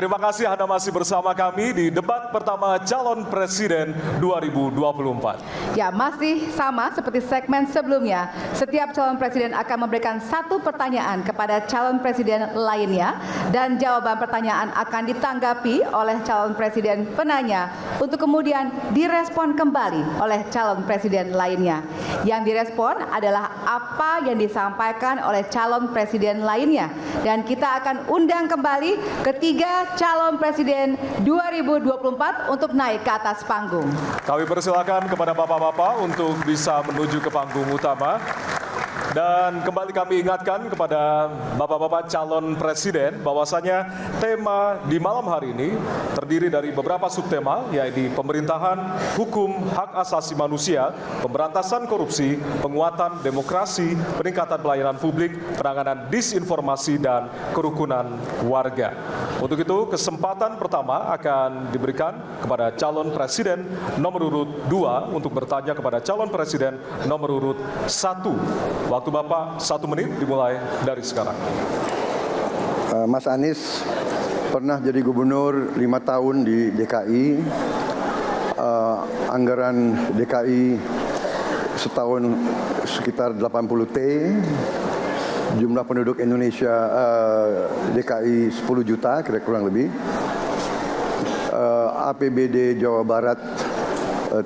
terima kasih Anda masih bersama kami di debat pertama calon presiden 2024. Ya, masih sama seperti segmen sebelumnya. Setiap calon presiden akan memberikan satu pertanyaan kepada calon presiden lainnya dan jawaban pertanyaan akan ditanggapi oleh calon presiden penanya untuk kemudian direspon kembali oleh calon presiden lainnya. Yang direspon adalah apa yang disampaikan oleh calon presiden lainnya dan kita akan undang kembali ketiga calon presiden 2024 untuk naik ke atas panggung. Kami persilakan kepada bapak-bapak untuk bisa menuju ke panggung utama. Dan kembali kami ingatkan kepada bapak-bapak calon presiden bahwasanya tema di malam hari ini terdiri dari beberapa subtema, yaitu pemerintahan, hukum, hak asasi manusia, pemberantasan korupsi, penguatan demokrasi, peningkatan pelayanan publik, penanganan disinformasi, dan kerukunan warga. Untuk itu, kesempatan pertama akan diberikan kepada calon presiden nomor urut 2 untuk bertanya kepada calon presiden nomor urut 1. Waktu Bapak 1 menit dimulai dari sekarang. Mas Anies pernah jadi gubernur 5 tahun di DKI. Anggaran DKI setahun sekitar 80 T. Jumlah penduduk Indonesia DKI 10 juta kira kurang lebih. APBD Jawa Barat 35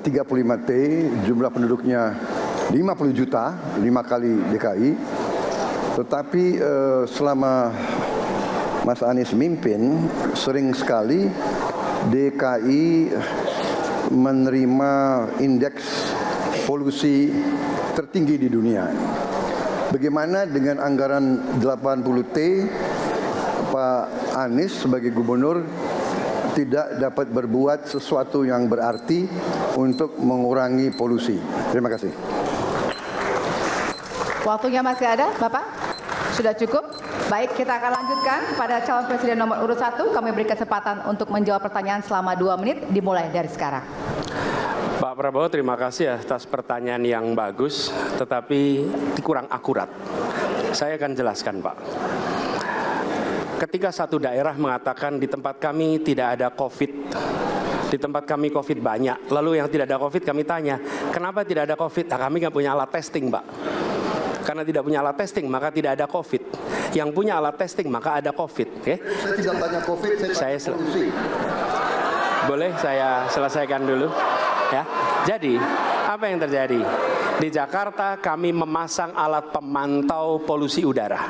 T, jumlah penduduknya 50 juta, 5 kali DKI. Tetapi selama Mas Anies mimpin, sering sekali DKI menerima indeks polusi tertinggi di dunia. Bagaimana dengan anggaran 80 T, Pak Anies sebagai gubernur tidak dapat berbuat sesuatu yang berarti untuk mengurangi polusi? Terima kasih. Waktunya masih ada, Bapak? Sudah cukup? Baik, kita akan lanjutkan kepada calon presiden nomor urut 1. Kami beri kesempatan untuk menjawab pertanyaan selama 2 menit, dimulai dari sekarang. Pak Prabowo, terima kasih atas pertanyaan yang bagus, tetapi kurang akurat. Saya akan jelaskan, Pak. Ketika satu daerah mengatakan di tempat kami tidak ada COVID, di tempat kami COVID banyak, lalu yang tidak ada COVID kami tanya, kenapa tidak ada COVID? Nah, kami nggak punya alat testing, Pak. Karena tidak punya alat testing, maka tidak ada COVID. Yang punya alat testing, maka ada COVID. Okay? Saya tidak tanya COVID, saya tanya polusi. Boleh saya selesaikan dulu? Ya. Jadi, apa yang terjadi? Di Jakarta kami memasang alat pemantau polusi udara.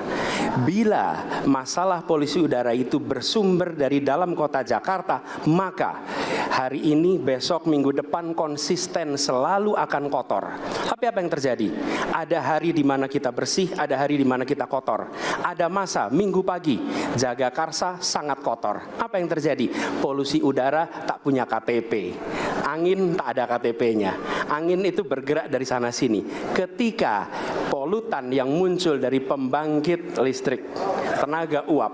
Bila masalah polusi udara itu bersumber dari dalam kota Jakarta, maka hari ini, besok, minggu depan konsisten selalu akan kotor. Tapi apa yang terjadi? Ada hari di mana kita bersih, ada hari di mana kita kotor. Ada masa minggu pagi, Jagakarsa sangat kotor. Apa yang terjadi? Polusi udara tak punya KTP. Angin tak ada KTP-nya. Angin itu bergerak dari sana sini. Ketika polutan yang muncul dari pembangkit listrik tenaga uap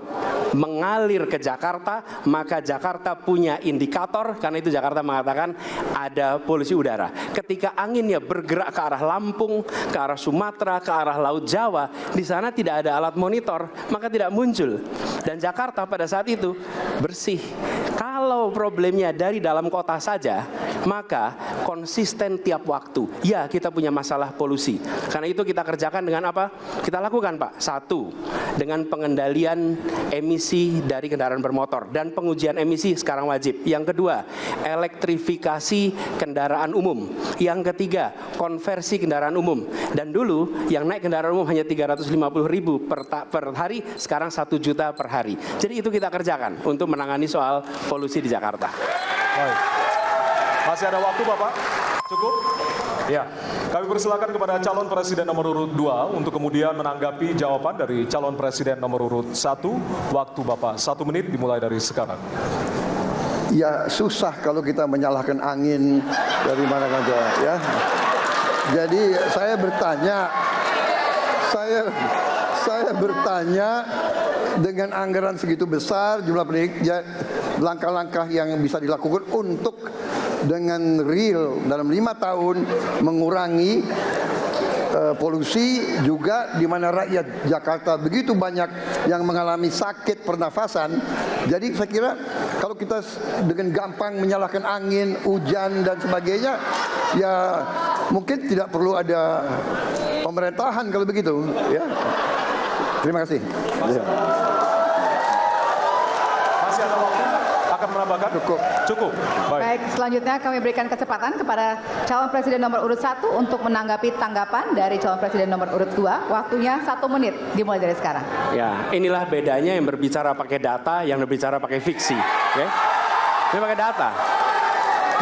mengalir ke Jakarta, maka Jakarta punya indikator, karena itu Jakarta mengatakan ada polusi udara. Ketika anginnya bergerak ke arah Lampung, ke arah Sumatera, ke arah Laut Jawa, di sana tidak ada alat monitor, maka tidak muncul. Dan Jakarta pada saat itu bersih. Kalau problemnya dari dalam kota saja, maka konsisten tiap waktu. Ya, kita punya masalah polusi. Karena itu kita kerjakan dengan apa? Kita lakukan, Pak. 1, dengan pengendalian emisi dari kendaraan bermotor dan pengujian emisi sekarang wajib. Yang kedua, elektrifikasi kendaraan umum. Yang ketiga, konversi kendaraan umum. Dan dulu yang naik kendaraan umum hanya 350.000 per hari, sekarang 1 juta per hari. Jadi itu kita kerjakan untuk menangani soal polusi di Jakarta. Baik. Masih ada waktu, Bapak? Cukup? Ya, kami persilakan kepada calon presiden nomor urut 2 untuk kemudian menanggapi jawaban dari calon presiden nomor urut 1. Waktu Bapak 1 menit dimulai dari sekarang. Ya, susah kalau kita menyalahkan angin dari mana saja, ya. Jadi saya bertanya dengan anggaran segitu besar, jumlah pendidik, langkah-langkah yang bisa dilakukan untuk dengan real dalam 5 tahun mengurangi polusi, juga di mana rakyat Jakarta begitu banyak yang mengalami sakit pernafasan. Jadi saya kira kalau kita dengan gampang menyalahkan angin, hujan dan sebagainya, ya mungkin tidak perlu ada pemerintahan kalau begitu, ya. Terima kasih. Masih ada waktu? Akan menambahkan? Cukup. Baik, selanjutnya kami berikan kesempatan kepada calon presiden nomor urut 1 untuk menanggapi tanggapan dari calon presiden nomor urut 2. Waktunya 1 menit, dimulai dari sekarang. Ya, inilah bedanya yang berbicara pakai data, yang berbicara pakai fiksi. Oke? Ini pakai data.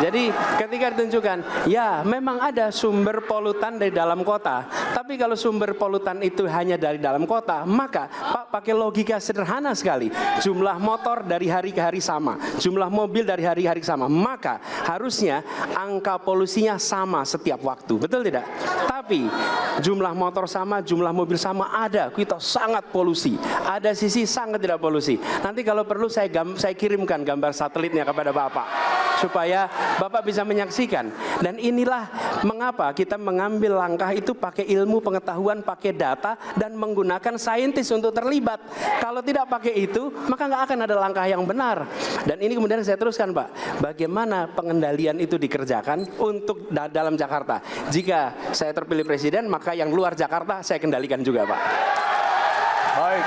Jadi ketika ditunjukkan, ya memang ada sumber polutan dari dalam kota. Tapi kalau sumber polutan itu hanya dari dalam kota, maka Pak pakai logika sederhana sekali. Jumlah motor dari hari ke hari sama, jumlah mobil dari hari ke hari sama. Maka harusnya angka polusinya sama setiap waktu. Betul tidak? Tapi jumlah motor sama, jumlah mobil sama, ada. Kita sangat polusi. Ada sisi sangat tidak polusi. Nanti kalau perlu saya kirimkan gambar satelitnya kepada Bapak, supaya Bapak bisa menyaksikan. Dan inilah mengapa kita mengambil langkah itu pakai ilmu pengetahuan, pakai data, dan menggunakan saintis untuk terlibat. Kalau tidak pakai itu, maka nggak akan ada langkah yang benar. Dan ini kemudian saya teruskan, Pak, bagaimana pengendalian itu dikerjakan untuk dalam Jakarta. Jika saya terpilih presiden, maka yang luar Jakarta saya kendalikan juga, Pak. Baik.